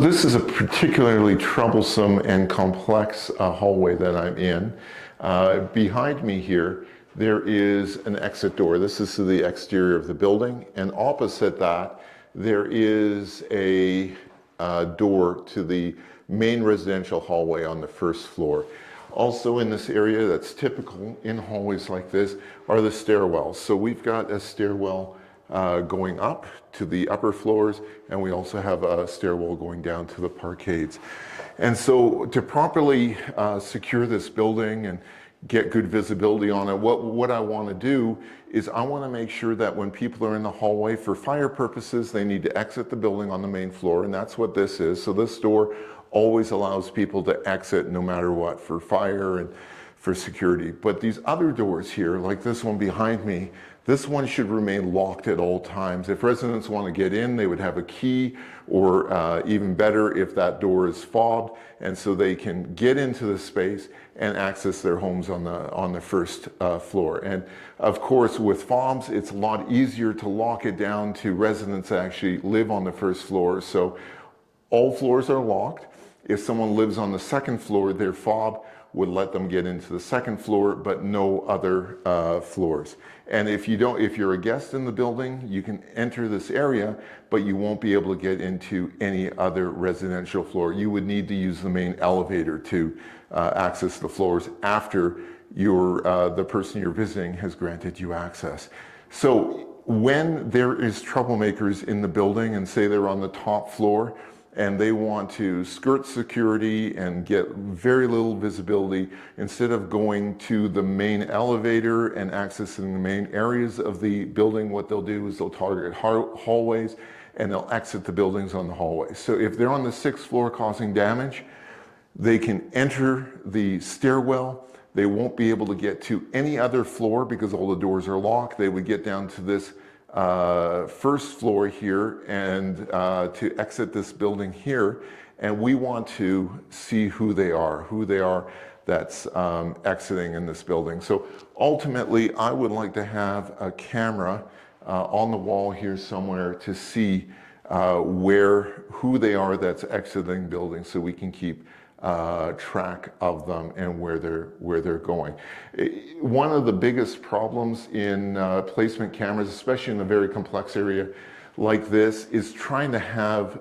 this is a particularly troublesome and complex hallway that I'm in. Behind me here, there is an exit door. This is to the exterior of the building, and opposite that, there is a door to the main residential hallway on the first floor. Also in this area that's typical in hallways like this are the stairwells. So we've got a stairwell going up to the upper floors, and we also have a stairwell going down to the parkades. And so to properly secure this building and get good visibility on it, what I want to do is I want to make sure that when people are in the hallway for fire purposes, they need to exit the building on the main floor, and that's what this is. So this door always allows people to exit no matter what, for fire and for security. But these other doors here, like this one behind me, this one should remain locked at all times. If residents want to get in, they would have a key, or even better if that door is fobbed, and so they can get into the space and access their homes on the first floor. And of course, with fobs, it's a lot easier to lock it down to residents that actually live on the first floor. So all floors are locked. If someone lives on the second floor, their fob would let them get into the second floor, but no other floors. And if you're a guest in the building, you can enter this area, but you won't be able to get into any other residential floor. You would need to use the main elevator to access the floors after the person you're visiting has granted you access. So when there is troublemakers in the building, and say they're on the top floor, and they want to skirt security and get very little visibility, instead of going to the main elevator and accessing the main areas of the building, what they'll do is they'll target hallways and they'll exit the buildings on the hallways. So if they're on the sixth floor causing damage, they can enter the stairwell. They won't be able to get to any other floor because all the doors are locked. They would get down to this first floor here and to exit this building here, and we want to see who they are that's exiting in this building. So ultimately, I would like to have a camera on the wall here somewhere to see who they are that's exiting buildings, so we can keep track of them and where they're going. One of the biggest problems in placement cameras, especially in a very complex area like this, is trying to have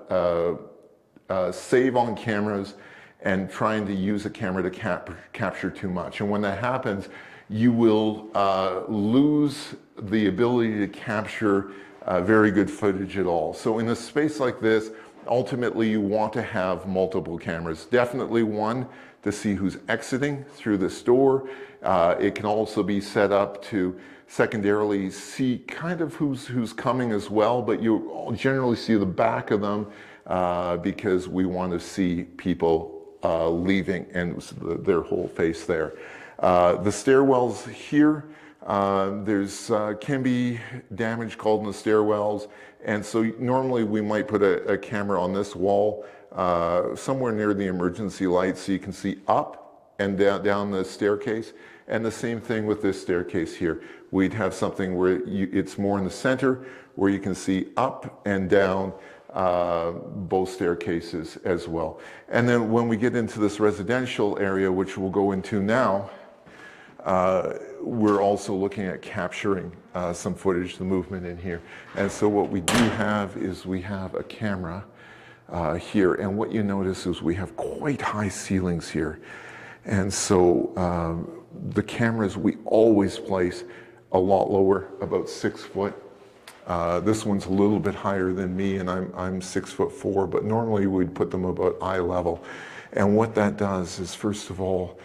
save on cameras and trying to use a camera to capture too much. And when that happens, you will lose the ability to capture very good footage at all. So in a space like this, ultimately, you want to have multiple cameras. Definitely one to see who's exiting through this door. It can also be set up to secondarily see kind of who's coming as well, but you generally see the back of them because we want to see people leaving and their whole face there. The stairwells here, there's can be damage called in the stairwells, and so normally we might put a camera on this wall somewhere near the emergency light, so you can see up and down the staircase. And the same thing with this staircase here. We'd have something where it's more in the center, where you can see up and down both staircases as well. And then when we get into this residential area, which we'll go into now, we're also looking at capturing some footage, the movement in here. And so what we do have is we have a camera here, and what you notice is we have quite high ceilings here. And so the cameras we always place a lot lower, about 6 foot. This one's a little bit higher than me, and I'm 6'4", but normally we'd put them about eye level. And what that does is, first of all,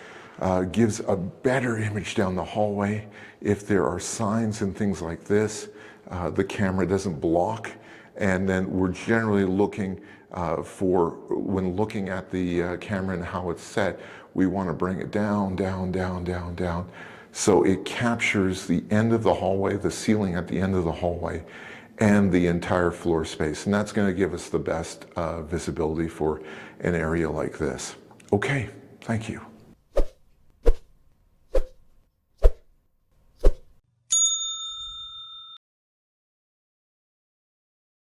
gives a better image down the hallway. If there are signs and things like this, the camera doesn't block. And then we're generally looking when looking at the camera and how it's set, we want to bring it down, down, down, down, down. So it captures the end of the hallway, the ceiling at the end of the hallway, and the entire floor space. And that's going to give us the best visibility for an area like this. Okay, thank you.